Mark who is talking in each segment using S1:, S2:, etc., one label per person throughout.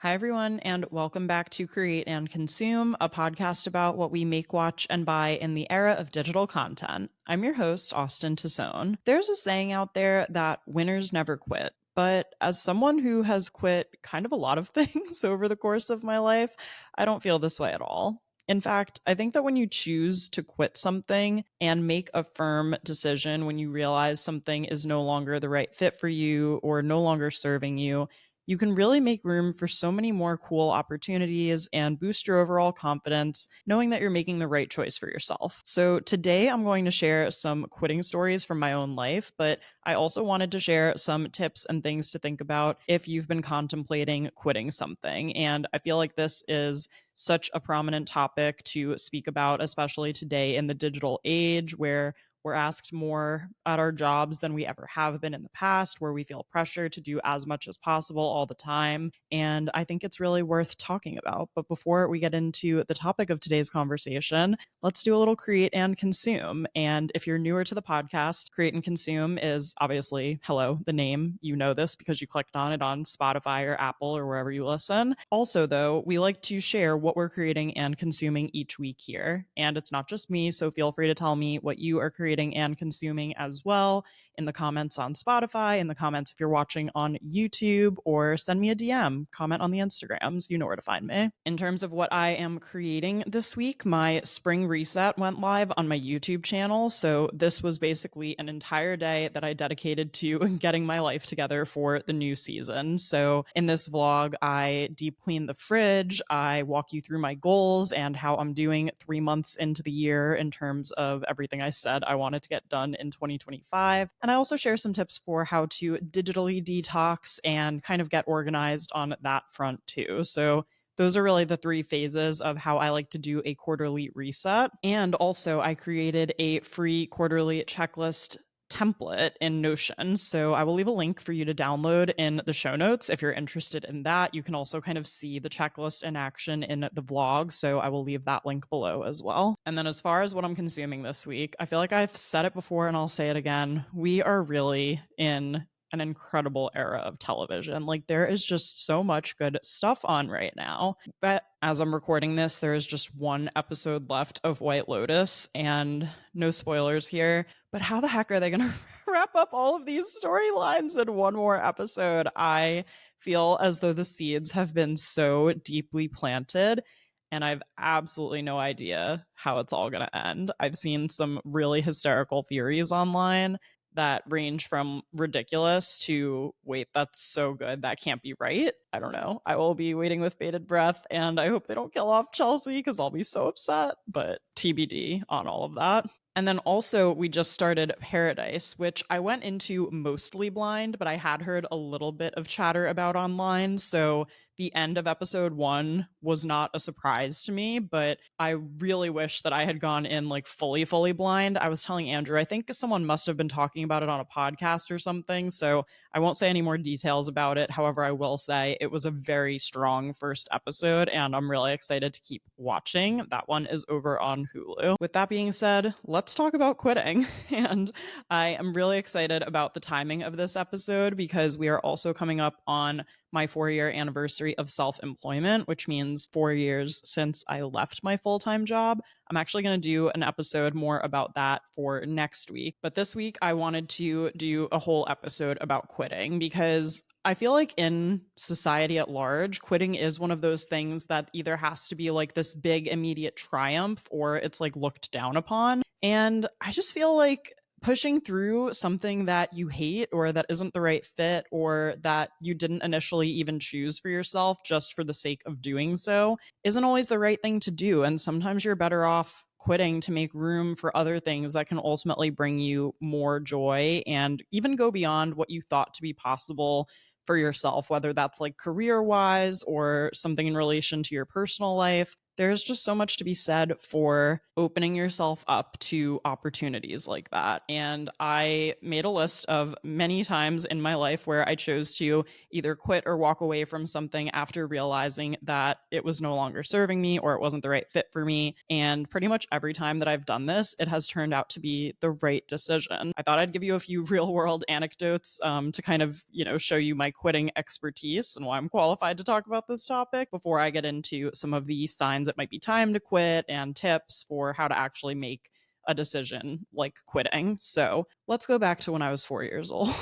S1: Hi, everyone, and welcome back to Create and Consume, a podcast about what we make, watch, and buy in the era of digital content. I'm your host, Austen Tosone. There's a saying out there that winners never quit. But as someone who has quit kind of a lot of things over the course of my life, I don't feel this way at all. In fact, I think that when you choose to quit something and make a firm decision when you realize something is no longer the right fit for you or no longer serving you, you can really make room for so many more cool opportunities and boost your overall confidence, knowing that you're making the right choice for yourself. So, today I'm going to share some quitting stories from my own life, but I also wanted to share some tips and things to think about if you've been contemplating quitting something. And I feel like this is such a prominent topic to speak about, especially today in the digital age where we're asked more at our jobs than we ever have been in the past, where we feel pressure to do as much as possible all the time. And I think it's really worth talking about. But before we get into the topic of today's conversation, let's do a little create and consume. And if you're newer to the podcast, create and consume is obviously, hello, the name. You know this because you clicked on it on Spotify or Apple or wherever you listen. Also, though, we like to share what we're creating and consuming each week here. And it's not just me, so feel free to tell me what you are creating and consuming as well in the comments on Spotify, in the comments if you're watching on YouTube, or send me a DM, comment on the Instagrams. You know where to find me. In terms of what I am creating this week, my spring reset went live on my YouTube channel. So this was basically an entire day that I dedicated to getting my life together for the new season. So in this vlog, I deep clean the fridge. I walk you through my goals and how I'm doing 3 months into the year in terms of everything I said I wanted to get done in 2025. And I also share some tips for how to digitally detox and kind of get organized on that front too. So those are really the 3 phases of how I like to do a quarterly reset. And also, I created a free quarterly checklist template in Notion. So I will leave a link for you to download in the show notes if you're interested in that. You can also kind of see the checklist in action in the vlog. So I will leave that link below as well. And then as far as what I'm consuming this week, I feel like I've said it before and I'll say it again. We are really in an incredible era of television. Like, there is just so much good stuff on right now. But as I'm recording this, there is just one episode left of White Lotus, and no spoilers here. But how the heck are they going to wrap up all of these storylines in one more episode? I feel as though the seeds have been so deeply planted, and I've absolutely no idea how it's all going to end. I've seen some really hysterical theories online that range from ridiculous to, wait, that's so good, that can't be right. I don't know. I will be waiting with bated breath, and I hope they don't kill off Chelsea because I'll be so upset, but TBD on all of that. And then also, we just started Paradise, which I went into mostly blind, but I had heard a little bit of chatter about online. So the end of episode 1 was not a surprise to me, but I really wish that I had gone in like fully blind. I was telling Andrew, I think someone must have been talking about it on a podcast or something. So I won't say any more details about it. However, I will say it was a very strong first episode, and I'm really excited to keep watching. That one is over on Hulu. With that being said, let's talk about quitting. And I am really excited about the timing of this episode because we are also coming up on my 4-year anniversary of self-employment, which means 4 years since I left my full-time job. I'm actually going to do an episode more about that for next week. But this week, I wanted to do a whole episode about quitting because I feel like in society at large, quitting is one of those things that either has to be like this big immediate triumph or it's like looked down upon. And I just feel like pushing through something that you hate or that isn't the right fit or that you didn't initially even choose for yourself just for the sake of doing so isn't always the right thing to do. And sometimes you're better off quitting to make room for other things that can ultimately bring you more joy and even go beyond what you thought to be possible for yourself, whether that's like career wise or something in relation to your personal life. there's just so much to be said for opening yourself up to opportunities like that. And I made a list of many times in my life where I chose to either quit or walk away from something after realizing that it was no longer serving me or it wasn't the right fit for me. And pretty much every time that I've done this, it has turned out to be the right decision. I thought I'd give you a few real world anecdotes to kind of, show you my quitting expertise and why I'm qualified to talk about this topic before I get into some of the signs it might be time to quit and tips for how to actually make a decision like quitting. So let's go back to when I was 4 years old.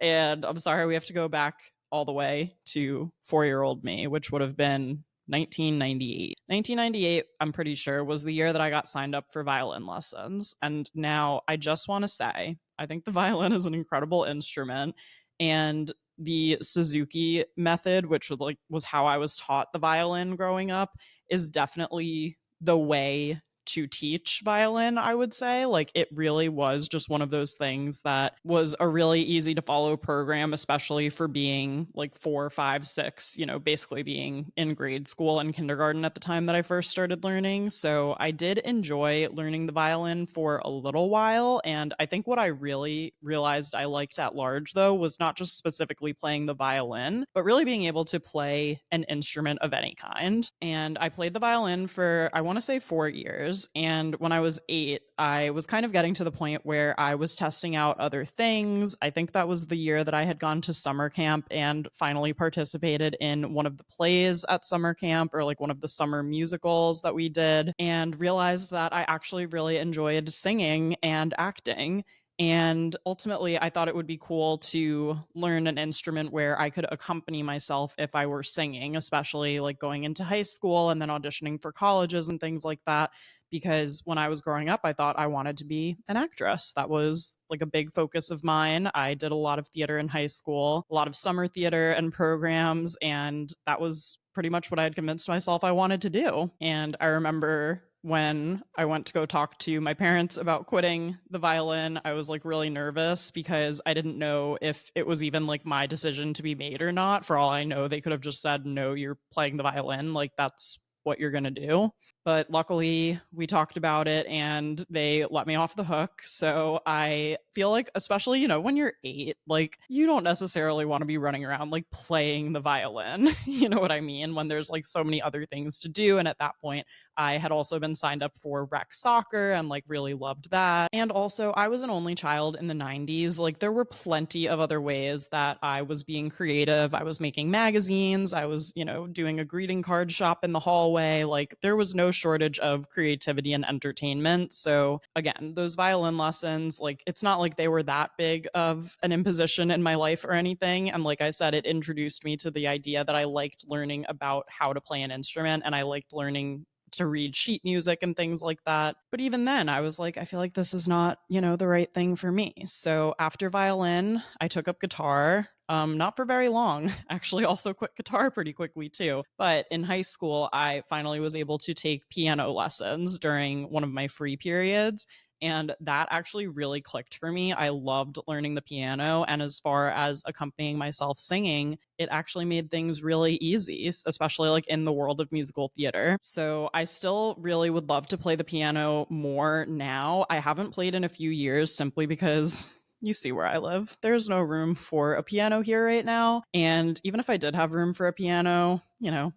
S1: And I'm sorry, we have to go back all the way to 4 year old me, which would have been 1998. 1998, I'm pretty sure, was the year that I got signed up for violin lessons. And now I just want to say, I think the violin is an incredible instrument. And the Suzuki method, which was how I was taught the violin growing up, is definitely the way to teach violin, I would say. Like, it really was just one of those things that was a really easy to follow program, especially for being like 4, 5, 6, basically being in grade school and kindergarten at the time that I first started learning. So I did enjoy learning the violin for a little while. And I think what I really realized I liked at large, though, was not just specifically playing the violin, but really being able to play an instrument of any kind. And I played the violin for, I want to say, 4 years. And when I was 8, I was kind of getting to the point where I was testing out other things. I think that was the year that I had gone to summer camp and finally participated in one of the plays at summer camp, or like one of the summer musicals that we did, and realized that I actually really enjoyed singing and acting. And ultimately, I thought it would be cool to learn an instrument where I could accompany myself if I were singing, especially like going into high school and then auditioning for colleges and things like that. Because when I was growing up, I thought I wanted to be an actress. That was like a big focus of mine. I did a lot of theater in high school, a lot of summer theater and programs, and that was pretty much what I had convinced myself I wanted to do. And I remember when I went to go talk to my parents about quitting the violin, I was like really nervous because I didn't know if it was even like my decision to be made or not. For all I know, they could have just said, no, you're playing the violin. Like, that's what you're going to do. But luckily, we talked about it and they let me off the hook. So I feel like, especially, when you're 8, like, you don't necessarily want to be running around like playing the violin. You know what I mean? When there's like so many other things to do. And at that point, I had also been signed up for rec soccer and like really loved that. And also, I was an only child in the 90s. Like, there were plenty of other ways that I was being creative. I was making magazines. I was, doing a greeting card shop in the hallway. Like, there was no shortage of creativity and entertainment. So again, those violin lessons, like, it's not like they were that big of an imposition in my life or anything. And like I said, it introduced me to the idea that I liked learning about how to play an instrument, and I liked learning to read sheet music and things like that. But even then, I was like, I feel like this is not, the right thing for me. So after violin, I took up guitar. Not for very long. Actually, also quit guitar pretty quickly too. But in high school, I finally was able to take piano lessons during one of my free periods. And that actually really clicked for me. I loved learning the piano. And as far as accompanying myself singing, it actually made things really easy, especially like in the world of musical theater. So I still really would love to play the piano more now. I haven't played in a few years simply because you see where I live. There's no room for a piano here right now. And even if I did have room for a piano,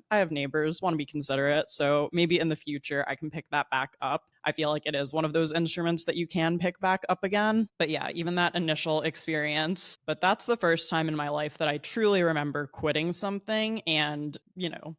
S1: I have neighbors, want to be considerate. So maybe in the future, I can pick that back up. I feel like it is one of those instruments that you can pick back up again. But yeah, even that initial experience. But that's the first time in my life that I truly remember quitting something and,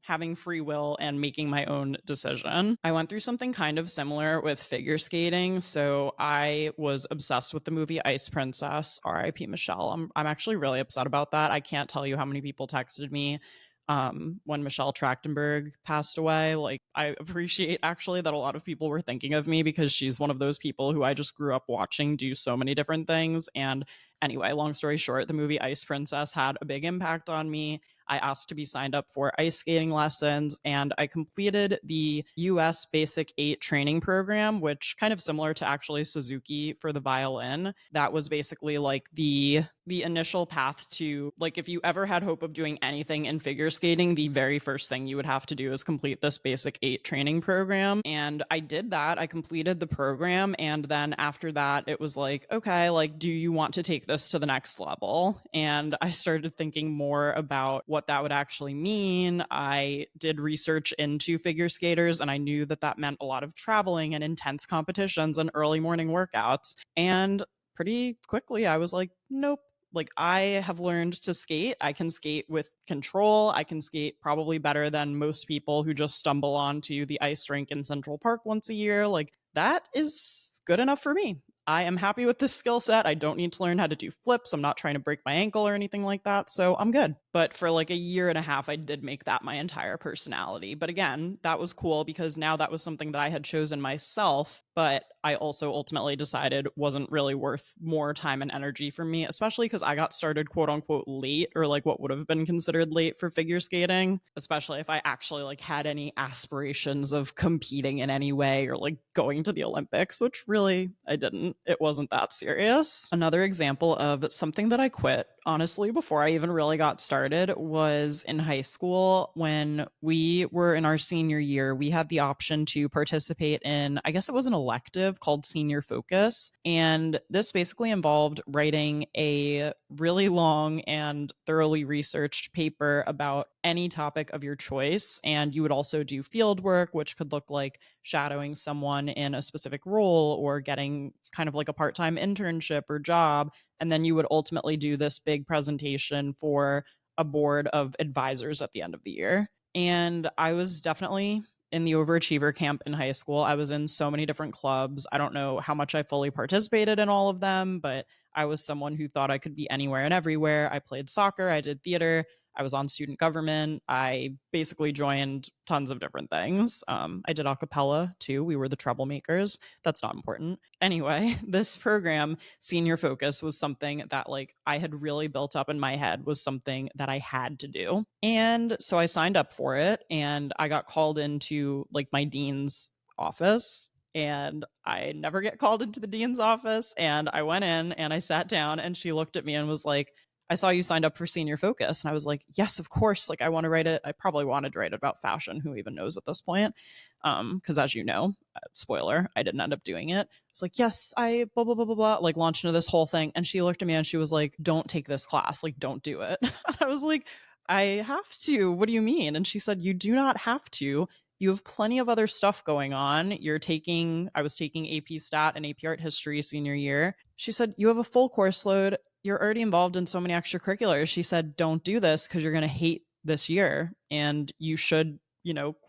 S1: having free will and making my own decision. I went through something kind of similar with figure skating. So I was obsessed with the movie Ice Princess, RIP Michelle. I'm actually really upset about that. I can't tell you how many people texted me when Michelle Trachtenberg passed away. Like, I appreciate actually that a lot of people were thinking of me because she's one of those people who I just grew up watching do so many different things. And Anyway, long story short, the movie Ice Princess had a big impact on me. I asked to be signed up for ice skating lessons, and I completed the US Basic 8 training program, which kind of similar to actually Suzuki for the violin. That was basically like the initial path to, like, if you ever had hope of doing anything in figure skating, the very first thing you would have to do is complete this Basic 8 training program. And I did that. I completed the program, and then after that it was like, okay, like, do you want to take this to the next level? And I started thinking more about what that would actually mean. I did research into figure skaters, and I knew that that meant a lot of traveling and intense competitions and early morning workouts. And pretty quickly I was like, nope. Like, I have learned to skate. I can skate with control. I can skate probably better than most people who just stumble onto the ice rink in Central Park once a year. Like, that is good enough for me. I am happy with this skill set. I don't need to learn how to do flips. I'm not trying to break my ankle or anything like that. So I'm good. But for like a year and a half, I did make that my entire personality. But again, that was cool because now that was something that I had chosen myself, but I also ultimately decided wasn't really worth more time and energy for me, especially because I got started quote unquote late, or like what would have been considered late for figure skating, especially if I actually like had any aspirations of competing in any way or like going to the Olympics, which really I didn't. It wasn't that serious. Another example of something that I quit, honestly, before I even really got started was in high school. When we were in our senior year, we had the option to participate in, I guess it was an elective called Senior Focus. And this basically involved writing a really long and thoroughly researched paper about any topic of your choice. And you would also do field work, which could look like shadowing someone in a specific role or getting kind of like a part-time internship or job. And then you would ultimately do this big presentation for a board of advisors at the end of the year. And I was definitely in the overachiever camp in high school. I was in so many different clubs. I don't know how much I fully participated in all of them, but I was someone who thought I could be anywhere and everywhere. I played soccer, I did theater, I was on student government. I basically joined tons of different things. I did a cappella too. We were the troublemakers. That's not important. Anyway, this program, Senior Focus, was something that like I had really built up in my head was something that I had to do. And so I signed up for it, and I got called into like my dean's office, and I never get called into the dean's office. And I went in and I sat down, and she looked at me and was like, I saw you signed up for Senior Focus. And I was like, yes, of course. Like, I want to write it. I probably wanted to write it about fashion. Who even knows at this point? Because as you know, spoiler, I didn't end up doing it. I was like, yes, I blah, blah, blah, blah, blah, like launched into this whole thing. And she looked at me and she was like, don't take this class. Like, don't do it. And I was like, I have to. What do you mean? And she said, you do not have to. You have plenty of other stuff going on. I was taking AP Stat and AP Art History senior year. She said, you have a full course load. You're already involved in so many extracurriculars. She said, don't do this because you're going to hate this year. And you should,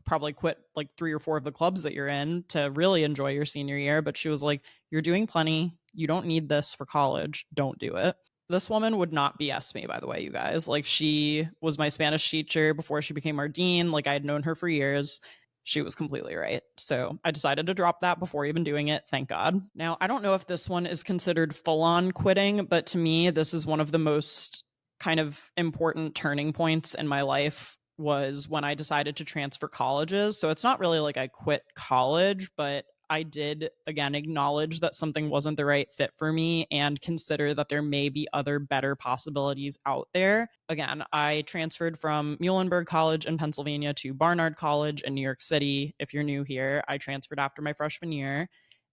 S1: probably quit like 3 or 4 of the clubs that you're in to really enjoy your senior year. But she was like, you're doing plenty. You don't need this for college. Don't do it. This woman would not BS me, by the way, you guys. Like, she was my Spanish teacher before she became our dean. Like, I had known her for years. She was completely right. So I decided to drop that before even doing it. Thank God. Now, I don't know if this one is considered full on quitting, but to me, this is one of the most kind of important turning points in my life, was when I decided to transfer colleges. So it's not really like I quit college, but I did, again, acknowledge that something wasn't the right fit for me and consider that there may be other better possibilities out there. Again, I transferred from Muhlenberg College in Pennsylvania to Barnard College in New York City. If you're new here, I transferred after my freshman year.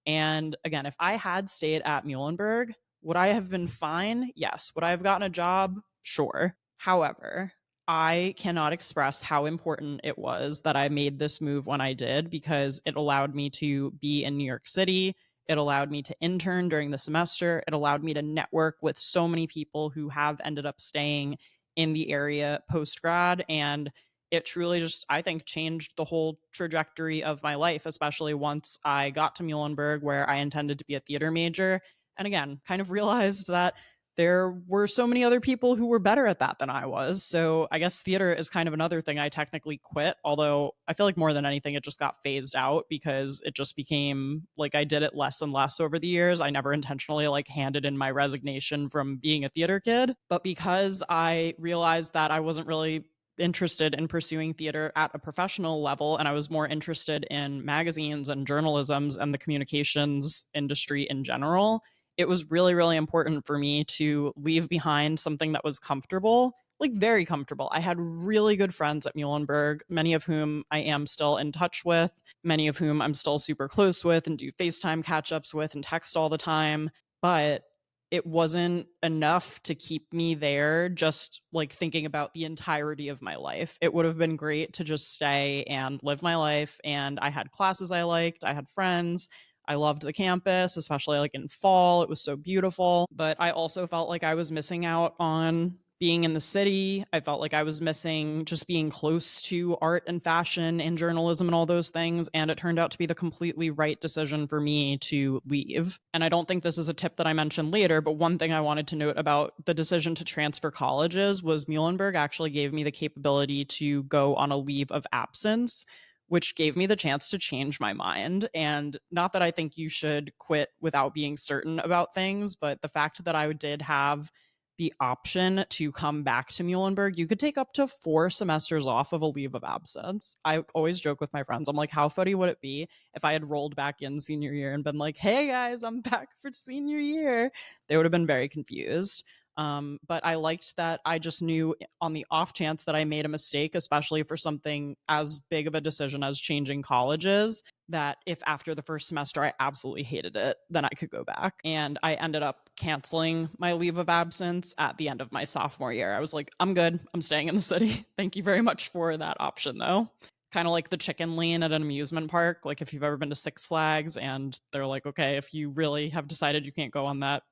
S1: And again, if I had stayed at Muhlenberg, would I have been fine? Yes. Would I have gotten a job? Sure. However, I cannot express how important it was that I made this move when I did, because it allowed me to be in New York City. It allowed me to intern during the semester. It allowed me to network with so many people who have ended up staying in the area post grad. And it truly just, I think, changed the whole trajectory of my life, especially once I got to Muhlenberg, where I intended to be a theater major. And again, kind of realized that there were so many other people who were better at that than I was. So I guess theater is kind of another thing I technically quit, although I feel like more than anything, it just got phased out because it just became like I did it less and less over the years. I never intentionally like handed in my resignation from being a theater kid, but because I realized that I wasn't really interested in pursuing theater at a professional level, and I was more interested in magazines and journalisms and the communications industry in general, it was really, really important for me to leave behind something that was comfortable, like very comfortable. I had really good friends at Muhlenberg, many of whom I am still in touch with, many of whom I'm still super close with and do FaceTime catch ups with and text all the time. But it wasn't enough to keep me there just like thinking about the entirety of my life. It would have been great to just stay and live my life. And I had classes I liked, I had friends. I loved the campus, especially like in fall. It was so beautiful. But I also felt like I was missing out on being in the city. I felt like I was missing just being close to art and fashion and journalism and all those things. And it turned out to be the completely right decision for me to leave. And I don't think this is a tip that I mentioned later, but one thing I wanted to note about the decision to transfer colleges was Muhlenberg actually gave me the capability to go on a leave of absence, which gave me the chance to change my mind. And not that I think you should quit without being certain about things, but the fact that I did have the option to come back to Muhlenberg, you could take up to 4 semesters off of a leave of absence. I always joke with my friends, I'm like, how funny would it be if I had rolled back in senior year and been like, hey guys, I'm back for senior year? They would have been very confused. But I liked that I just knew on the off chance that I made a mistake, especially for something as big of a decision as changing colleges, that if after the first semester I absolutely hated it, then I could go back. And I ended up canceling my leave of absence at the end of my sophomore year. I was like, I'm good. I'm staying in the city. Thank you very much for that option, though. Kind of like the chicken lane at an amusement park. Like if you've ever been to Six Flags and they're like, okay, if you really have decided you can't go on that,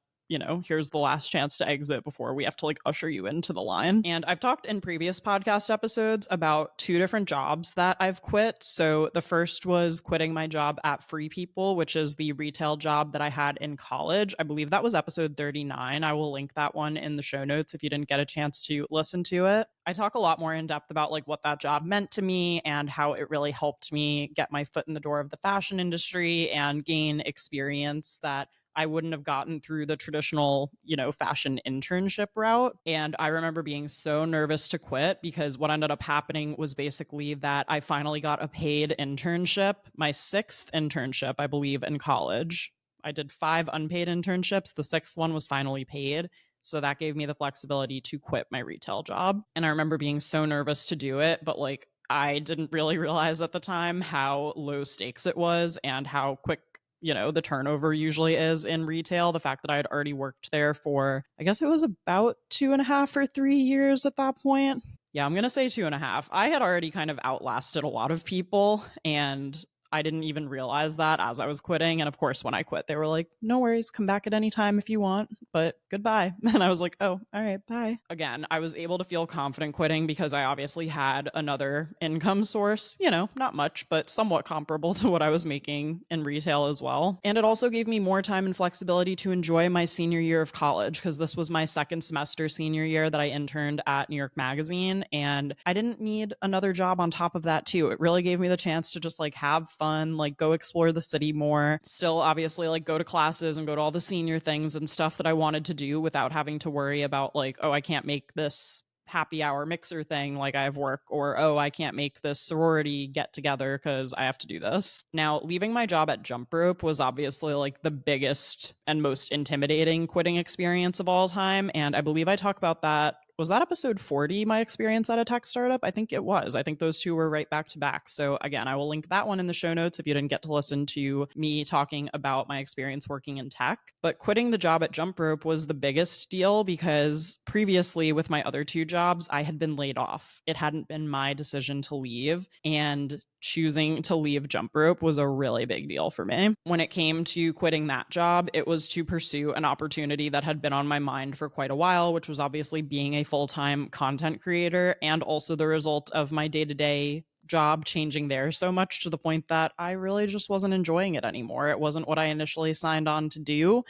S1: here's the last chance to exit before we have to like usher you into the line. And I've talked in previous podcast episodes about 2 different jobs that I've quit. So the first was quitting my job at Free People, which is the retail job that I had in college. I believe that was episode 39. I will link that one in the show notes if you didn't get a chance to listen to it. I talk a lot more in depth about like what that job meant to me and how it really helped me get my foot in the door of the fashion industry and gain experience that I wouldn't have gotten through the traditional, fashion internship route. And I remember being so nervous to quit because what ended up happening was basically that I finally got a paid internship, my 6th internship, I believe, in college. I did 5 unpaid internships. The 6th one was finally paid. So that gave me the flexibility to quit my retail job. And I remember being so nervous to do it, but like I didn't really realize at the time how low stakes it was and how quick the turnover usually is in retail. The fact that I had already worked there for, I guess it was about 2.5 or 3 years at that point. Yeah, I'm going to say 2.5. I had already kind of outlasted a lot of people, and I didn't even realize that as I was quitting. And of course, when I quit, they were like, no worries, come back at any time if you want, but goodbye. And I was like, oh, all right, bye. Again, I was able to feel confident quitting because I obviously had another income source, not much, but somewhat comparable to what I was making in retail as well. And it also gave me more time and flexibility to enjoy my senior year of college because this was my 2nd semester senior year that I interned at New York Magazine. And I didn't need another job on top of that too. It really gave me the chance to just like have fun, like go explore the city more, still obviously like go to classes and go to all the senior things and stuff that I wanted to do without having to worry about like, oh, I can't make this happy hour mixer thing like I have work, or oh, I can't make this sorority get together because I have to do this. Now, leaving my job at Jump Rope was obviously like the biggest and most intimidating quitting experience of all time. And I believe I talk about that. Was that episode 40, my experience at a tech startup? I think it was. I think those 2 were right back to back. So again, I will link that one in the show notes if you didn't get to listen to me talking about my experience working in tech. But quitting the job at Jump Rope was the biggest deal because previously with my other 2 jobs, I had been laid off. It hadn't been my decision to leave, and choosing to leave Jump Rope was a really big deal for me. When it came to quitting that job, it was to pursue an opportunity that had been on my mind for quite a while, which was obviously being a full-time content creator, and also the result of my day-to-day job changing there so much to the point that I really just wasn't enjoying it anymore. It wasn't what I initially signed on to do.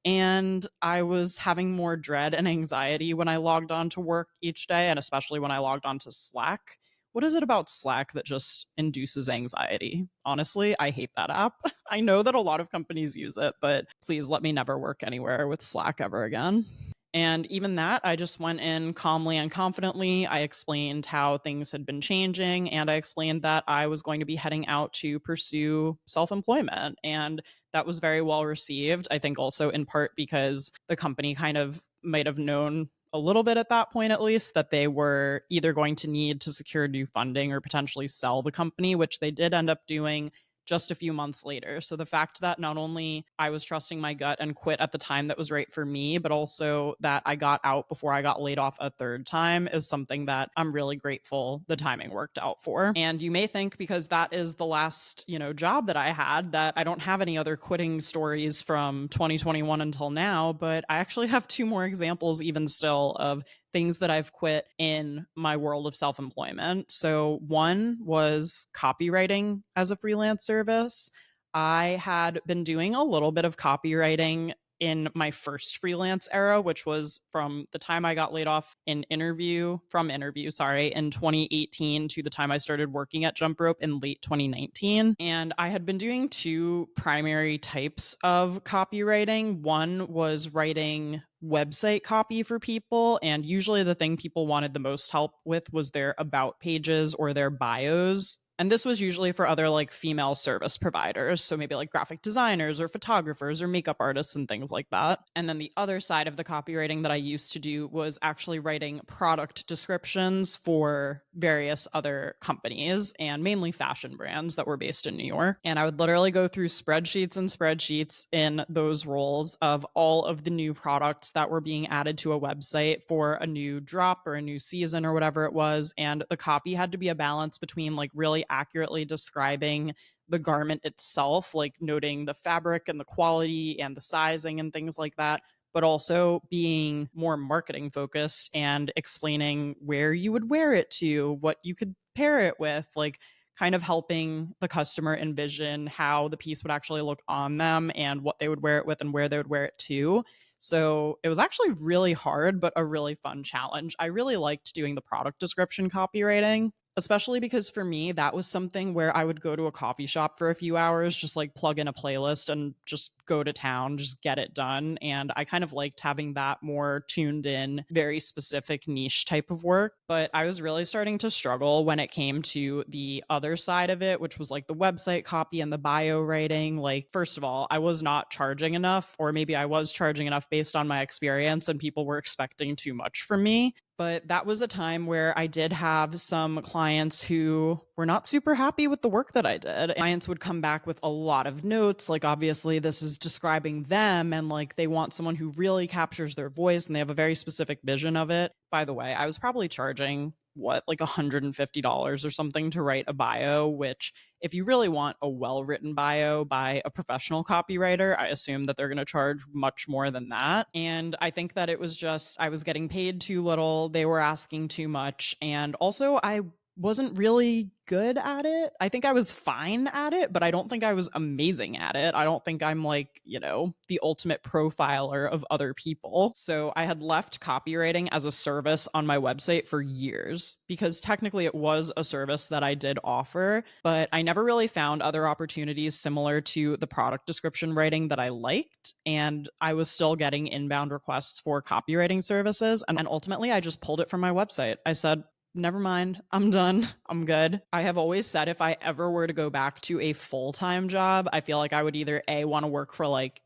S1: And I was having more dread and anxiety when I logged on to work each day, and especially when I logged on to Slack. What is it about Slack that just induces anxiety? Honestly, I hate that app. I know that a lot of companies use it, but please let me never work anywhere with Slack ever again. And even that, I just went in calmly and confidently. I explained how things had been changing, and I explained that I was going to be heading out to pursue self employment. And that was very well received. I think also in part because the company kind of might have known a little bit at that point, at least, that they were either going to need to secure new funding or potentially sell the company, which they did end up doing just a few months later. So the fact that not only I was trusting my gut and quit at the time that was right for me, but also that I got out before I got laid off a third time is something that I'm really grateful the timing worked out for. And you may think because that is the last, job that I had that I don't have any other quitting stories from 2021 until now, but I actually have two more examples even still of things that I've quit in my world of self employment. So, one was copywriting as a freelance service. I had been doing a little bit of copywriting in my first freelance era, which was from the time I got laid off in interview, in 2018 to the time I started working at Jump Rope in late 2019. And I had been doing two primary types of copywriting. One was writing website copy for people, and usually the thing people wanted the most help with was their about pages or their bios. And this was usually for other like female service providers. So maybe like graphic designers or photographers or makeup artists and things like that. And then the other side of the copywriting that I used to do was actually writing product descriptions for various other companies and mainly fashion brands that were based in New York. And I would literally go through spreadsheets and spreadsheets in those roles of all of the new products that were being added to a website for a new drop or a new season or whatever it was. And the copy had to be a balance between like really accurately describing the garment itself, like noting the fabric and the quality and the sizing and things like that, but also being more marketing focused and explaining where you would wear it to, what you could pair it with, like kind of helping the customer envision how the piece would actually look on them and what they would wear it with and where they would wear it to. So it was actually really hard, but a really fun challenge. I really liked doing the product description copywriting, especially because for me, that was something where I would go to a coffee shop for a few hours, just like plug in a playlist and just go to town, just get it done. And I kind of liked having that more tuned in, very specific niche type of work. But I was really starting to struggle when it came to the other side of it, which was like the website copy and the bio writing. Like, first of all, I was not charging enough, or maybe I was charging enough based on my experience and people were expecting too much from me. But that was a time where I did have some clients who were not super happy with the work that I did. Clients would come back with a lot of notes. Like, obviously, this is describing them, and like they want someone who really captures their voice and they have a very specific vision of it. By the way, I was probably charging like $150 or something to write a bio, which if you really want a well-written bio by a professional copywriter, I assume that they're going to charge much more than that. And I think that it was just, I was getting paid too little, they were asking too much, and also I wasn't really good at it. I think I was fine at it, but I don't think I was amazing at it. I don't think I'm like, the ultimate profiler of other people. So I had left copywriting as a service on my website for years because technically it was a service that I did offer, but I never really found other opportunities similar to the product description writing that I liked. And I was still getting inbound requests for copywriting services. And ultimately, I just pulled it from my website. I said, never mind, I'm done, I'm good. I have always said if I ever were to go back to a full-time job, I feel like I would either A, want to work for like,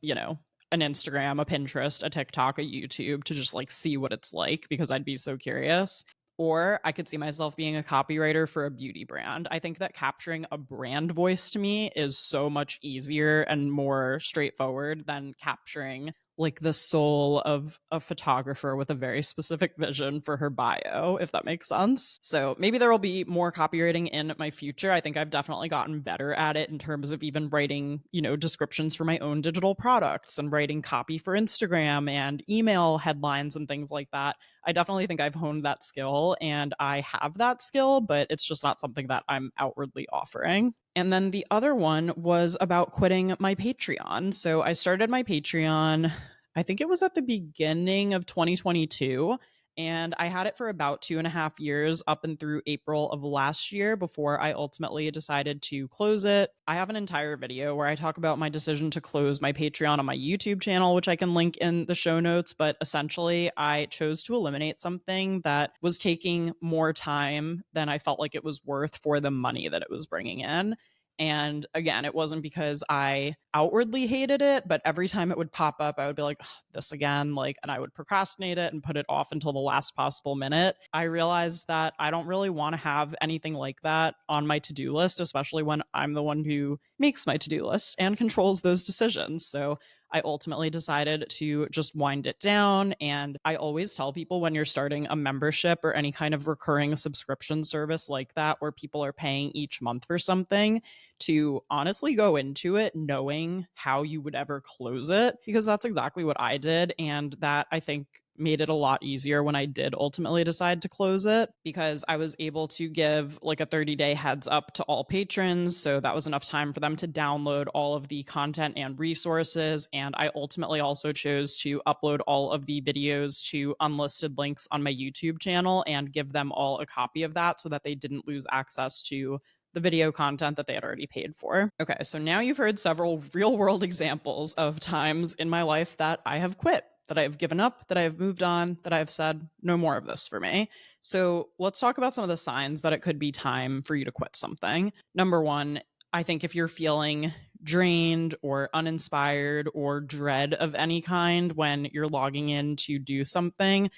S1: an Instagram, a Pinterest, a TikTok, a YouTube to just like see what it's like because I'd be so curious. Or I could see myself being a copywriter for a beauty brand. I think that capturing a brand voice to me is so much easier and more straightforward than capturing like the soul of a photographer with a very specific vision for her bio, if that makes sense. So maybe there will be more copywriting in my future. I think I've definitely gotten better at it in terms of even writing, descriptions for my own digital products and writing copy for Instagram and email headlines and things like that. I definitely think I've honed that skill and I have that skill, but it's just not something that I'm outwardly offering. And then the other one was about quitting my Patreon. So I started my Patreon, I think it was at the beginning of 2022. And I had it for about 2.5 years up and through April of last year before I ultimately decided to close it. I have an entire video where I talk about my decision to close my Patreon on my YouTube channel, which I can link in the show notes. But essentially, I chose to eliminate something that was taking more time than I felt like it was worth for the money that it was bringing in. And again, it wasn't because I outwardly hated it, but every time it would pop up, I would be like, "Ugh, this again," like, and I would procrastinate it and put it off until the last possible minute. I realized that I don't really want to have anything like that on my to-do list, especially when I'm the one who makes my to-do list and controls those decisions. So I ultimately decided to just wind it down. And I always tell people, when you're starting a membership or any kind of recurring subscription service like that, where people are paying each month for something, to honestly go into it knowing how you would ever close it, because that's exactly what I did. And that, I think, made it a lot easier when I did ultimately decide to close it, because I was able to give like a 30-day heads up to all patrons. So that was enough time for them to download all of the content and resources. And I ultimately also chose to upload all of the videos to unlisted links on my YouTube channel and give them all a copy of that so that they didn't lose access to the video content that they had already paid for. Okay, so now you've heard several real world examples of times in my life that I have quit, that I have given up, that I have moved on, that I have said, no more of this for me. So let's talk about some of the signs that it could be time for you to quit something. Number one, I think if you're feeling drained or uninspired or dread of any kind when you're logging in to do something,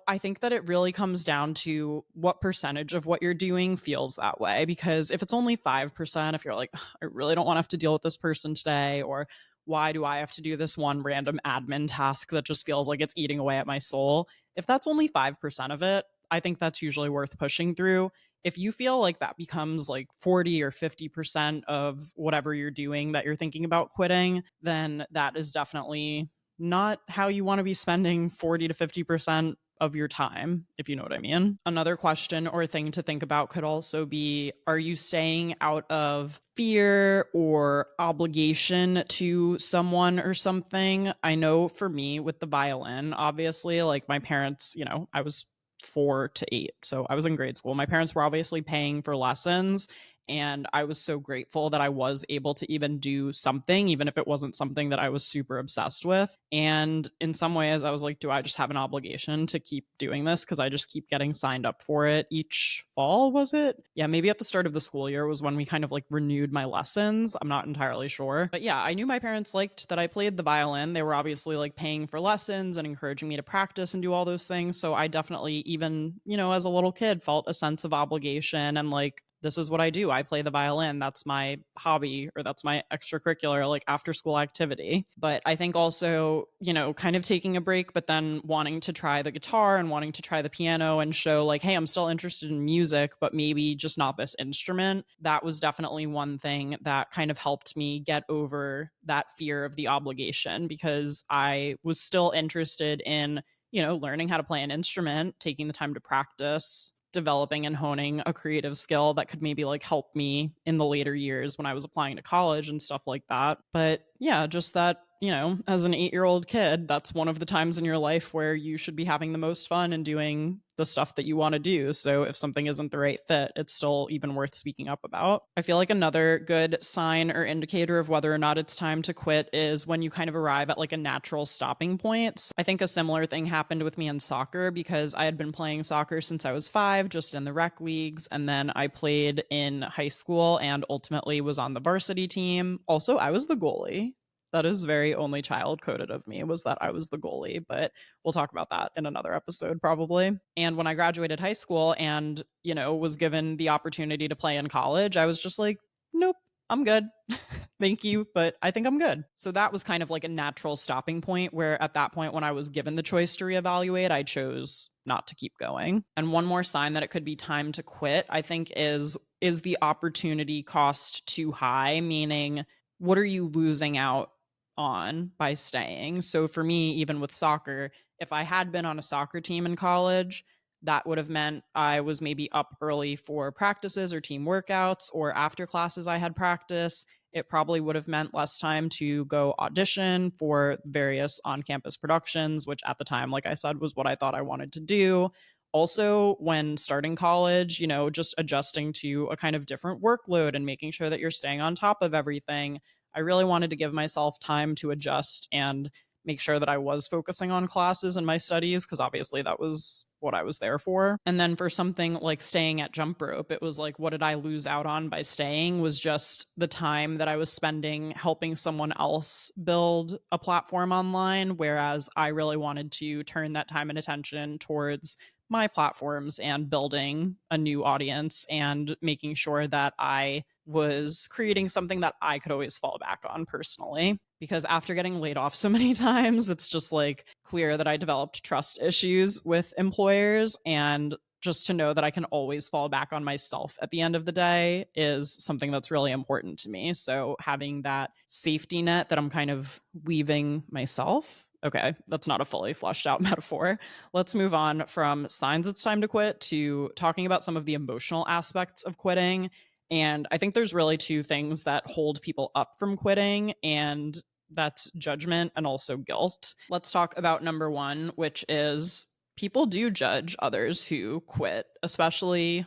S1: I think that it really comes down to what percentage of what you're doing feels that way. Because if it's only 5%, if you're like, I really don't want to have to deal with this person today, or why do I have to do this one random admin task that just feels like it's eating away at my soul? If that's only 5% of it, I think that's usually worth pushing through. If you feel like that becomes like 40 or 50% of whatever you're doing that you're thinking about quitting, then that is definitely not how you want to be spending 40 to 50% of your time, if you know what I mean. Another question or thing to think about could also be, are you staying out of fear or obligation to someone or something? I know for me with the violin, obviously, like my parents, I was 4 to 8. So I was in grade school. My parents were obviously paying for lessons. And I was so grateful that I was able to even do something, even if it wasn't something that I was super obsessed with. And in some ways, I was like, do I just have an obligation to keep doing this? Because I just keep getting signed up for it each fall, was it? Yeah, maybe at the start of the school year was when we kind of like renewed my lessons. I'm not entirely sure. But yeah, I knew my parents liked that I played the violin. They were obviously like paying for lessons and encouraging me to practice and do all those things. So I definitely, even, as a little kid, felt a sense of obligation and like, this is what I do. I play the violin. That's my hobby, or that's my extracurricular, like after school activity. But I think also, kind of taking a break, but then wanting to try the guitar and wanting to try the piano and show like, hey, I'm still interested in music, but maybe just not this instrument. That was definitely one thing that kind of helped me get over that fear of the obligation, because I was still interested in, learning how to play an instrument, taking the time to practice, developing and honing a creative skill that could maybe like help me in the later years when I was applying to college and stuff like that. But yeah, just that, as an 8-year-old kid, that's one of the times in your life where you should be having the most fun and doing the stuff that you want to do. So if something isn't the right fit, it's still even worth speaking up about. I feel like another good sign or indicator of whether or not it's time to quit is when you kind of arrive at like a natural stopping point. So I think a similar thing happened with me in soccer, because I had been playing soccer since I was 5, just in the rec leagues. And then I played in high school and ultimately was on the varsity team. Also, I was the goalie. That is very only child coded of me, was that I was the goalie, but we'll talk about that in another episode probably. And when I graduated high school and, was given the opportunity to play in college, I was just like, nope, I'm good. Thank you, but I think I'm good. So that was kind of like a natural stopping point, where at that point when I was given the choice to reevaluate, I chose not to keep going. And one more sign that it could be time to quit, I think, is the opportunity cost too high? Meaning, what are you losing out on by staying? So for me, even with soccer, if I had been on a soccer team in college, that would have meant I was maybe up early for practices or team workouts, or after classes I had practice. It probably would have meant less time to go audition for various on campus productions, which at the time, like I said, was what I thought I wanted to do. Also, when starting college, just adjusting to a kind of different workload and making sure that you're staying on top of everything. I really wanted to give myself time to adjust and make sure that I was focusing on classes and my studies, because obviously that was what I was there for. And then for something like staying at jump rope, it was like, what did I lose out on by staying was just the time that I was spending helping someone else build a platform online, whereas I really wanted to turn that time and attention towards my platforms and building a new audience and making sure that I was creating something that I could always fall back on personally. Because after getting laid off so many times, it's just like clear that I developed trust issues with employers. And just to know that I can always fall back on myself at the end of the day is something that's really important to me. So having that safety net that I'm kind of weaving myself. Okay, that's not a fully fleshed out metaphor. Let's move on from signs it's time to quit to talking about some of the emotional aspects of quitting. And I think there's really two things that hold people up from quitting, and that's judgment and also guilt. Let's talk about number one, which is people do judge others who quit, especially,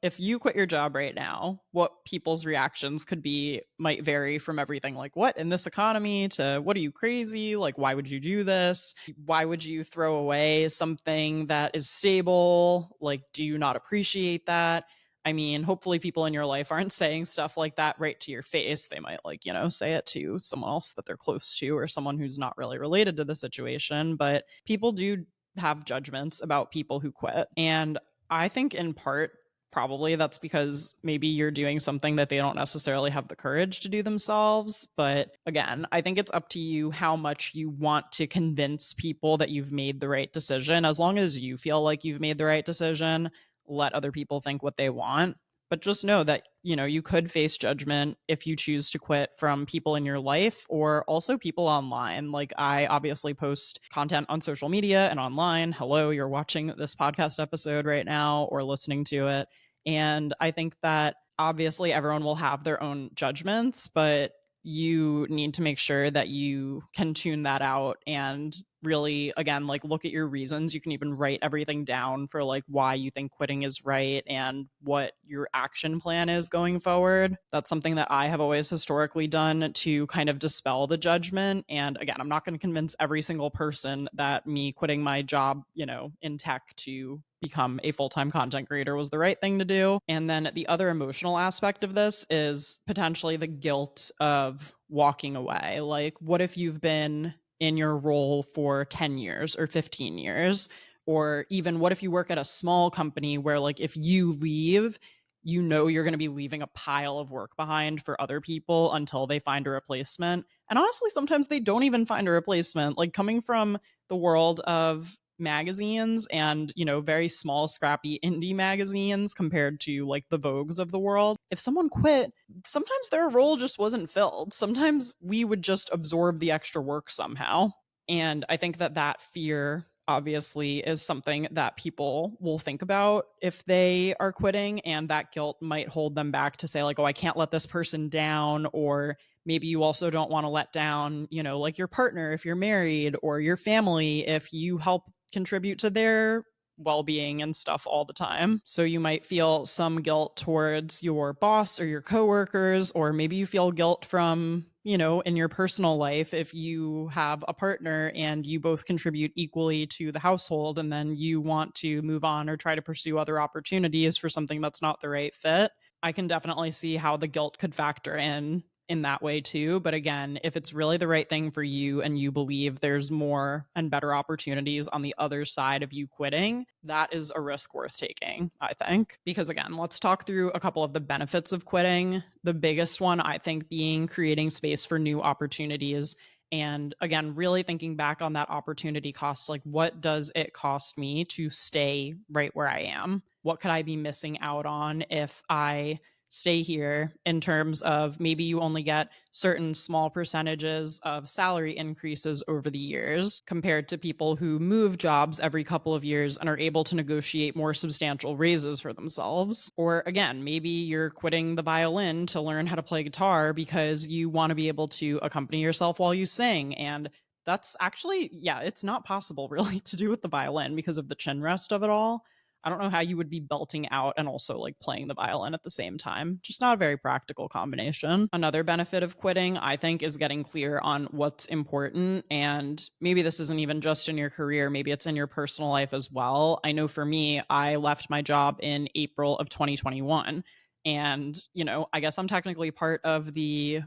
S1: if you quit your job right now, what people's reactions could be might vary from everything like, what in this economy, to what are you crazy? Like, why would you do this? Why would you throw away something that is stable? Like, do you not appreciate that? I mean, hopefully people in your life aren't saying stuff like that right to your face. They might say it to someone else that they're close to or someone who's not really related to the situation. But people do have judgments about people who quit. And I think in part, probably that's because maybe you're doing something that they don't necessarily have the courage to do themselves. But again, I think it's up to you how much you want to convince people that you've made the right decision. As long as you feel like you've made the right decision, let other people think what they want. But just know that, you could face judgment if you choose to quit from people in your life or also people online. Like, I obviously post content on social media and online. Hello, you're watching this podcast episode right now or listening to it. And I think that obviously everyone will have their own judgments, but you need to make sure that you can tune that out and really, again, like, look at your reasons. You can even write everything down for like why you think quitting is right and what your action plan is going forward. That's something that I have always historically done to kind of dispel the judgment. And again, I'm not going to convince every single person that me quitting my job, in tech to become a full-time content creator was the right thing to do. And then the other emotional aspect of this is potentially the guilt of walking away. Like, what if you've been in your role for 10 years or 15 years? Or even what if you work at a small company where, like, if you leave, you're going to be leaving a pile of work behind for other people until they find a replacement. And honestly, sometimes they don't even find a replacement. Like, coming from the world of magazines and, very small, scrappy indie magazines compared to like the Vogues of the world, if someone quit, sometimes their role just wasn't filled. Sometimes we would just absorb the extra work somehow. And I think that fear obviously is something that people will think about if they are quitting, and that guilt might hold them back to say like, oh, I can't let this person down. Or maybe you also don't want to let down, like your partner if you're married, or your family if you help contribute to their well-being and stuff all the time. So you might feel some guilt towards your boss or your coworkers, or maybe you feel guilt from, in your personal life if you have a partner and you both contribute equally to the household, and then you want to move on or try to pursue other opportunities for something that's not the right fit. I can definitely see how the guilt could factor in that way too. But again, if it's really the right thing for you and you believe there's more and better opportunities on the other side of you quitting, that is a risk worth taking, I think. Because again, let's talk through a couple of the benefits of quitting. The biggest one, I think, being creating space for new opportunities. And again, really thinking back on that opportunity cost, like, what does it cost me to stay right where I am? What could I be missing out on if I stay here in terms of maybe you only get certain small percentages of salary increases over the years compared to people who move jobs every couple of years and are able to negotiate more substantial raises for themselves. Or again, maybe you're quitting the violin to learn how to play guitar because you want to be able to accompany yourself while you sing. And that's actually, yeah, it's not possible really to do with the violin because of the chin rest of it all. I don't know how you would be belting out and also like playing the violin at the same time. Just not a very practical combination. Another benefit of quitting, I think, is getting clear on what's important. And maybe this isn't even just in your career, maybe it's in your personal life as well. I know for me, I left my job in April of 2021. And, I guess I'm technically part of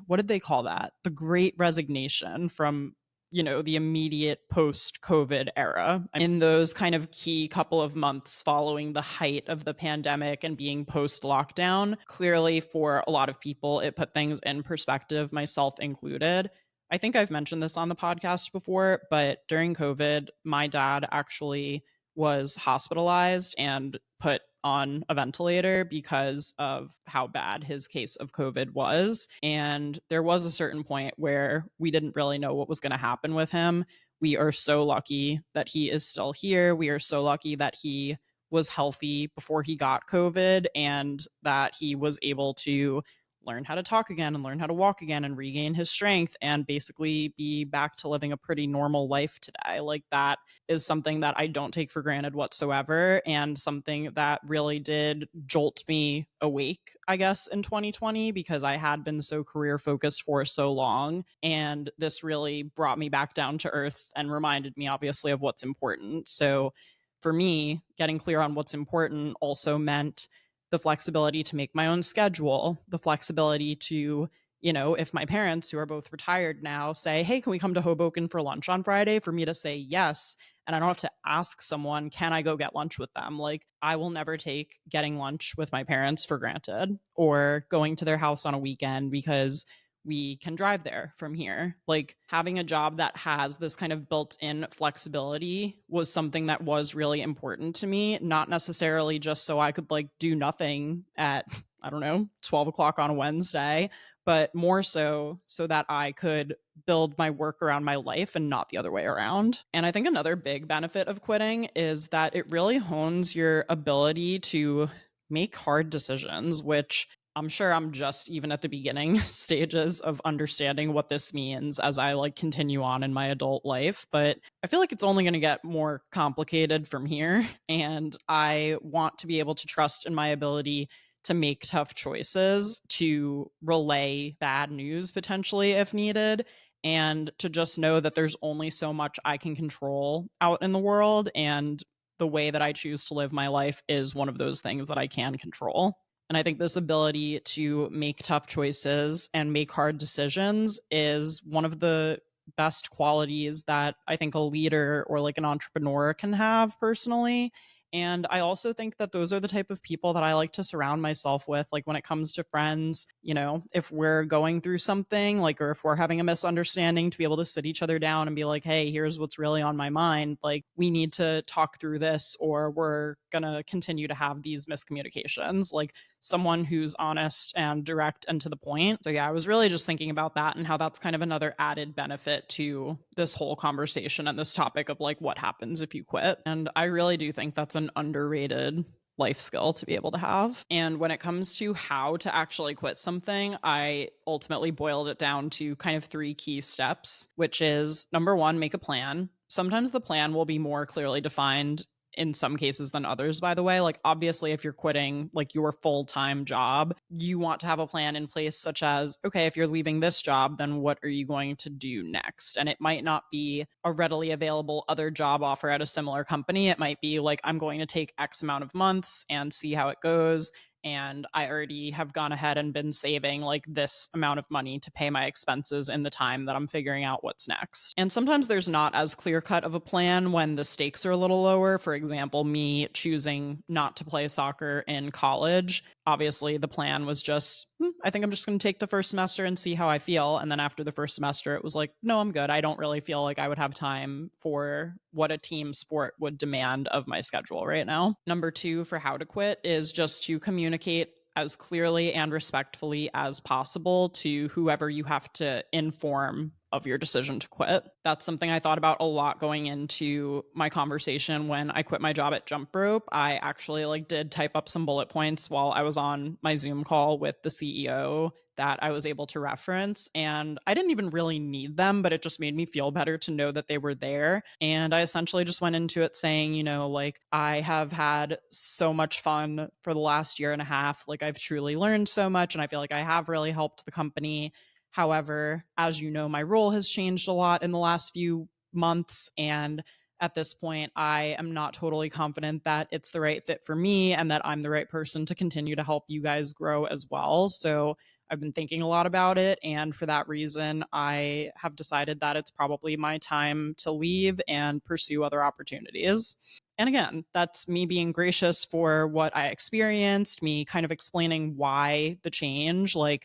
S1: what did they call that? The great resignation from the immediate post COVID era. In those kind of key couple of months following the height of the pandemic and being post lockdown, clearly for a lot of people, it put things in perspective, myself included. I think I've mentioned this on the podcast before, but during COVID, my dad actually was hospitalized and put on a ventilator because of how bad his case of COVID was. And there was a certain point where we didn't really know what was going to happen with him. We are so lucky that he is still here. We are so lucky that he was healthy before he got COVID and that he was able to learn how to talk again and learn how to walk again and regain his strength and basically be back to living a pretty normal life today. Like that is something that I don't take for granted whatsoever and something that really did jolt me awake, I guess, in 2020 because I had been so career focused for so long. And this really brought me back down to earth and reminded me, obviously, of what's important. So for me, getting clear on what's important also meant the flexibility to make my own schedule, the flexibility to, if my parents, who are both retired now, say, hey, can we come to Hoboken for lunch on Friday? For me to say yes. And I don't have to ask someone, can I go get lunch with them? Like, I will never take getting lunch with my parents for granted or going to their house on a weekend because we can drive there from here. Like having a job that has this kind of built-in flexibility was something that was really important to me, not necessarily just so I could like do nothing at, I don't know, 12 o'clock on a Wednesday, but more so that I could build my work around my life and not the other way around. And I think another big benefit of quitting is that it really hones your ability to make hard decisions, which I'm sure I'm just even at the beginning stages of understanding what this means as I like continue on in my adult life. But I feel like it's only going to get more complicated from here. And I want to be able to trust in my ability to make tough choices, to relay bad news potentially if needed, and to just know that there's only so much I can control out in the world. And the way that I choose to live my life is one of those things that I can control. And I think this ability to make tough choices and make hard decisions is one of the best qualities that I think a leader or like an entrepreneur can have personally. And I also think that those are the type of people that I like to surround myself with. Like when it comes to friends, if we're going through something, like, or if we're having a misunderstanding, to be able to sit each other down and be like, hey, here's what's really on my mind. Like, we need to talk through this, or we're going to continue to have these miscommunications. Like, someone who's honest and direct and to the point. So yeah, I was really just thinking about that and how that's kind of another added benefit to this whole conversation and this topic of like what happens if you quit. And I really do think that's an underrated life skill to be able to have. And when it comes to how to actually quit something, I ultimately boiled it down to kind of 3 key steps, which is number 1, make a plan. Sometimes the plan will be more clearly defined in some cases than others, by the way. Like, obviously, if you're quitting like your full-time job, you want to have a plan in place, such as, okay, if you're leaving this job, then what are you going to do next? And it might not be a readily available other job offer at a similar company. It might be like, I'm going to take X amount of months and see how it goes. And I already have gone ahead and been saving like this amount of money to pay my expenses in the time that I'm figuring out what's next. And sometimes there's not as clear cut of a plan when the stakes are a little lower. For example, me choosing not to play soccer in college. Obviously, the plan was just, I think I'm just going to take the first semester and see how I feel. And then after the first semester, it was like, no, I'm good. I don't really feel like I would have time for what a team sport would demand of my schedule right now. Number 2 for how to quit is just to communicate as clearly and respectfully as possible to whoever you have to inform of your decision to quit. That's something I thought about a lot going into my conversation when I quit my job at Jump Rope. I actually did type up some bullet points while I was on my Zoom call with the CEO that I was able to reference. And I didn't even really need them, but it just made me feel better to know that they were there. And I essentially just went into it saying, I have had so much fun for the last year and a half. I've truly learned so much, and I feel like I have really helped the company. However, as you know, my role has changed a lot in the last few months. And at this point, I am not totally confident that it's the right fit for me and that I'm the right person to continue to help you guys grow as well. So I've been thinking a lot about it. And for that reason, I have decided that it's probably my time to leave and pursue other opportunities. And again, that's me being gracious for what I experienced, me kind of explaining why the change. I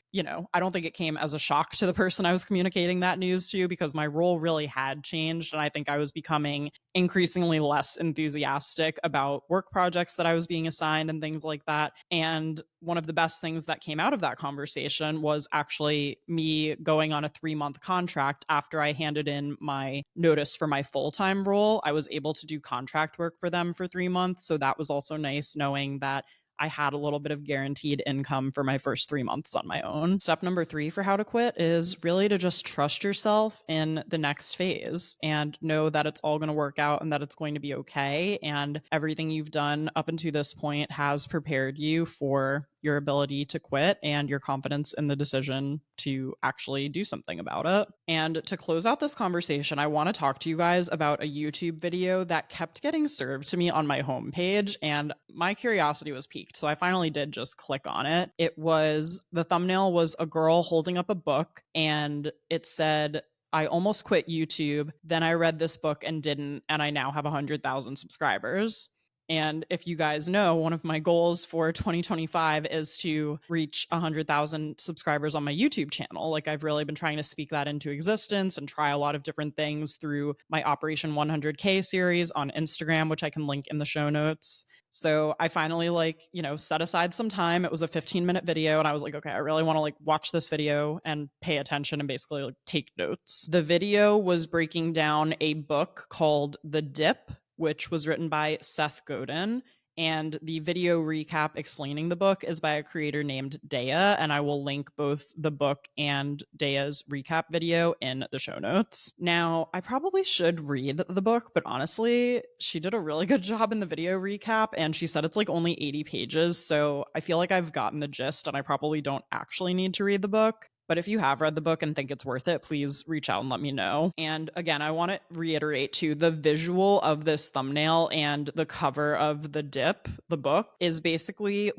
S1: don't think it came as a shock to the person I was communicating that news to, because my role really had changed. And I think I was becoming increasingly less enthusiastic about work projects that I was being assigned and things like that. And one of the best things that came out of that conversation was actually me going on a 3-month contract after I handed in my notice for my full-time role. I was able to do contract work for them for 3 months. So that was also nice, knowing that I had a little bit of guaranteed income for my first 3 months on my own. Step number 3 for how to quit is really to just trust yourself in the next phase and know that it's all going to work out and that it's going to be okay. And everything you've done up until this point has prepared you for your ability to quit and your confidence in the decision to actually do something about it. And to close out this conversation, I want to talk to you guys about a YouTube video that kept getting served to me on my homepage, and my curiosity was piqued. So I finally did just click on it. The thumbnail was a girl holding up a book, and it said, "I almost quit YouTube, then I read this book and didn't, and I now have 100,000 subscribers." And if you guys know, one of my goals for 2025 is to reach 100,000 subscribers on my YouTube channel. I've really been trying to speak that into existence and try a lot of different things through my Operation 100K series on Instagram, which I can link in the show notes. So I finally set aside some time. It was a 15-minute video, and I was like, okay, I really want to watch this video and pay attention and basically take notes. The video was breaking down a book called The Dip, which was written by Seth Godin. And the video recap explaining the book is by a creator named Dea, and I will link both the book and Dea's recap video in the show notes. Now, I probably should read the book, but honestly, she did a really good job in the video recap, and she said it's only 80 pages, so I feel like I've gotten the gist, and I probably don't actually need to read the book. But if you have read the book and think it's worth it, please reach out and let me know. And again, I want to reiterate too, the visual of this thumbnail and the cover of The Dip, the book, is basically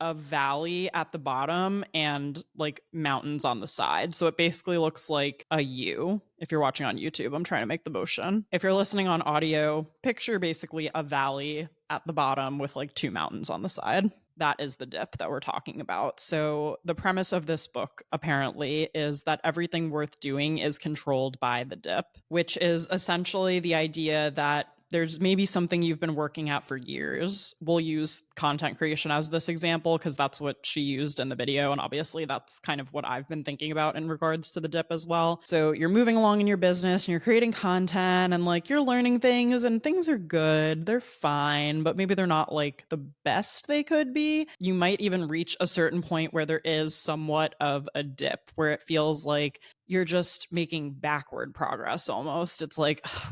S1: a valley at the bottom and mountains on the side. So it basically looks like a U. If you're watching on YouTube, I'm trying to make the motion. If you're listening on audio, picture basically a valley at the bottom with 2 mountains on the side. That is the dip that we're talking about. So the premise of this book apparently is that everything worth doing is controlled by the dip, which is essentially the idea that there's maybe something you've been working at for years. We'll use content creation as this example because that's what she used in the video. And obviously that's kind of what I've been thinking about in regards to the dip as well. So you're moving along in your business and you're creating content and you're learning things and things are good. They're fine, but maybe they're not the best they could be. You might even reach a certain point where there is somewhat of a dip where it feels like you're just making backward progress almost. It's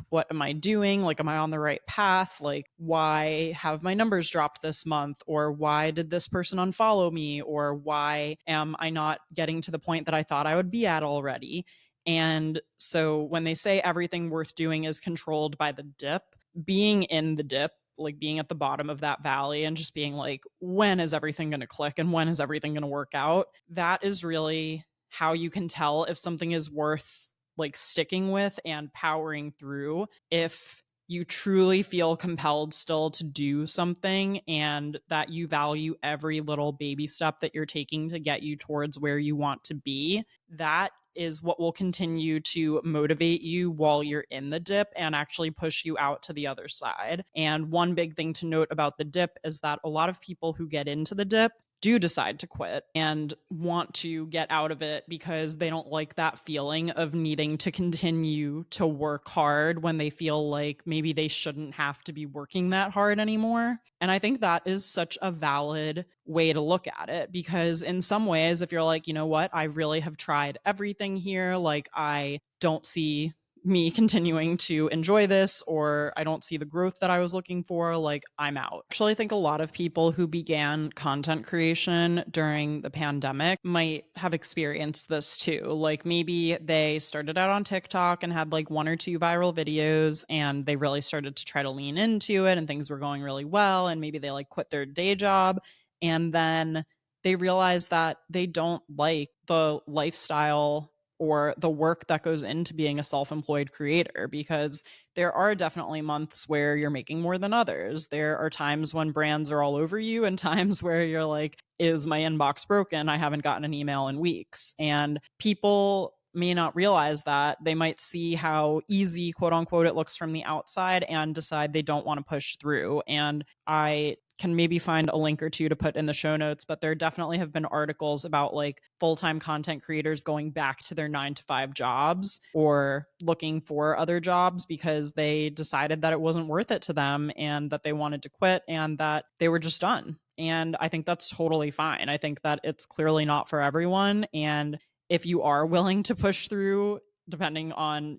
S1: what am I doing? Am I on the right path? Why have my numbers dropped this month? Or why did this person unfollow me? Or why am I not getting to the point that I thought I would be at already? And so when they say everything worth doing is controlled by the dip, being in the dip, being at the bottom of that valley and just being when is everything going to click and when is everything going to work out? That is really how you can tell if something is worth sticking with and powering through. If you truly feel compelled still to do something and that you value every little baby step that you're taking to get you towards where you want to be, that is what will continue to motivate you while you're in the dip and actually push you out to the other side. And one big thing to note about the dip is that a lot of people who get into the dip do decide to quit and want to get out of it because they don't like that feeling of needing to continue to work hard when they feel like maybe they shouldn't have to be working that hard anymore. And I think that is such a valid way to look at it, because in some ways, if you're like, you know what, I really have tried everything here, like I don't see me continuing to enjoy this, or I don't see the growth that I was looking for, like I'm out. Actually, I think a lot of people who began content creation during the pandemic might have experienced this too. Like maybe they started out on TikTok and had like one or two viral videos and they really started to try to lean into it and things were going really well. And maybe they like quit their day job and then they realized that they don't like the lifestyle or the work that goes into being a self-employed creator, because there are definitely months where you're making more than others. There are times when brands are all over you and times where you're like, is my inbox broken? I haven't gotten an email in weeks. And people may not realize that. They might see how easy, quote unquote, it looks from the outside and decide they don't want to push through. And I can maybe find a link or two to put in the show notes, but there definitely have been articles about like full-time content creators going back to their 9 to 5 jobs or looking for other jobs because they decided that it wasn't worth it to them and that they wanted to quit and that they were just done. And I think that's totally fine. I think that it's clearly not for everyone. And if you are willing to push through, depending on,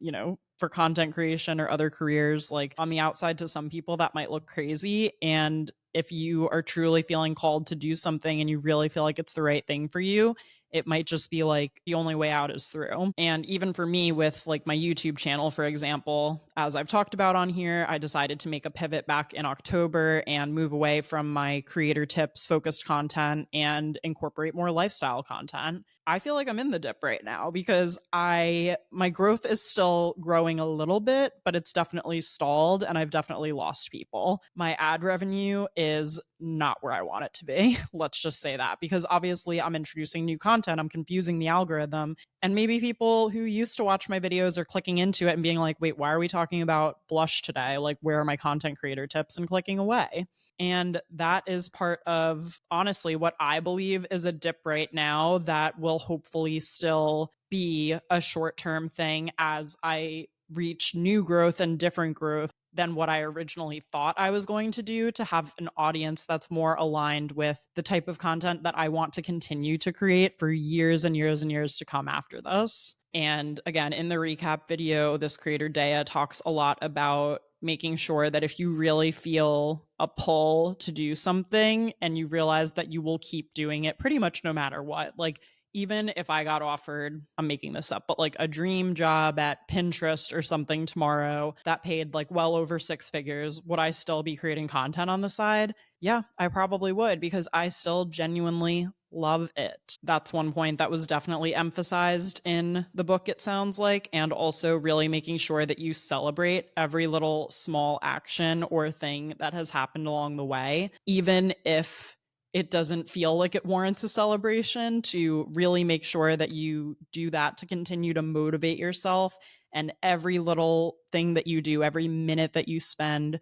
S1: for content creation or other careers, like on the outside to some people that might look crazy. And if you are truly feeling called to do something and you really feel like it's the right thing for you, it might just be like the only way out is through. And even for me with like my YouTube channel, for example, as I've talked about on here, I decided to make a pivot back in October and move away from my creator tips focused content and incorporate more lifestyle content. I feel like I'm in the dip right now because my growth is still growing a little bit, but it's definitely stalled and I've definitely lost people. My ad revenue is not where I want it to be. Let's just say that, because obviously I'm introducing new content, I'm confusing the algorithm, and maybe people who used to watch my videos are clicking into it and being like, wait, why are we talking about blush today? Like, where are my content creator tips? And clicking away. And that is part of, honestly, what I believe is a dip right now that will hopefully still be a short-term thing as I reach new growth and different growth than what I originally thought I was going to do, to have an audience that's more aligned with the type of content that I want to continue to create for years and years and years to come after this. And again, in the recap video, this creator Dea talks a lot about making sure that if you really feel a pull to do something and you realize that you will keep doing it pretty much no matter what, like even if I got offered, I'm making this up, but like a dream job at Pinterest or something tomorrow that paid like well over 6 figures, would I still be creating content on the side? Yeah, I probably would, because I still genuinely love it. That's one point that was definitely emphasized in the book, it sounds like, and also really making sure that you celebrate every little small action or thing that has happened along the way, even if it doesn't feel like it warrants a celebration, to really make sure that you do that to continue to motivate yourself. And every little thing that you do, every minute that you spend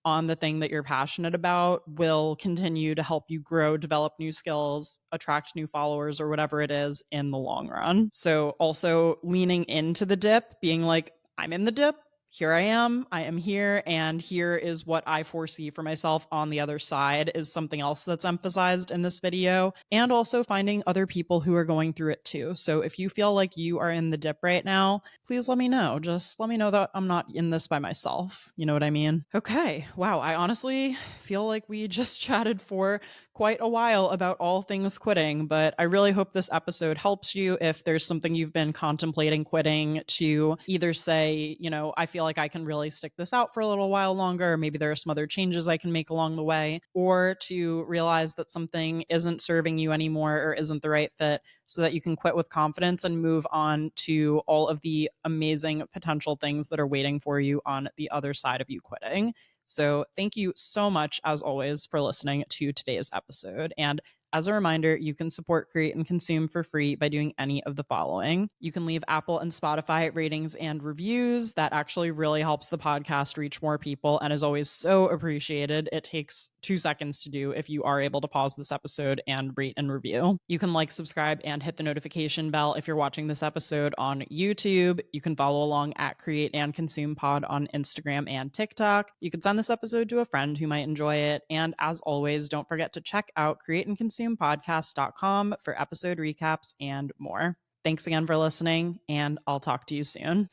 S1: on the thing that you're passionate about will continue to help you grow, develop new skills, attract new followers, or whatever it is in the long run. So also leaning into the dip, being like, I'm in the dip. Here I am here, and here is what I foresee for myself on the other side, is something else that's emphasized in this video. And also finding other people who are going through it too. So if you feel like you are in the dip right now, please let me know. Just let me know that I'm not in this by myself. You know what I mean? Okay. Wow. I honestly feel like we just chatted for quite a while about all things quitting, but I really hope this episode helps you if there's something you've been contemplating quitting, to either say, I feel like I can really stick this out for a little while longer, or maybe there are some other changes I can make along the way, or to realize that something isn't serving you anymore or isn't the right fit, so that you can quit with confidence and move on to all of the amazing potential things that are waiting for you on the other side of you quitting. So thank you so much, as always, for listening to today's episode. And As a reminder, you can support Create and Consume for free by doing any of the following. You can leave Apple and Spotify ratings and reviews. That actually really helps the podcast reach more people and is always so appreciated. It takes 2 seconds to do if you are able to pause this episode and rate and review. You can like, subscribe, and hit the notification bell if you're watching this episode on YouTube. You can follow along at Create and Consume Pod on Instagram and TikTok. You can send this episode to a friend who might enjoy it. And as always, don't forget to check out createandconsumepodcast.com for episode recaps and more. Thanks again for listening, and I'll talk to you soon.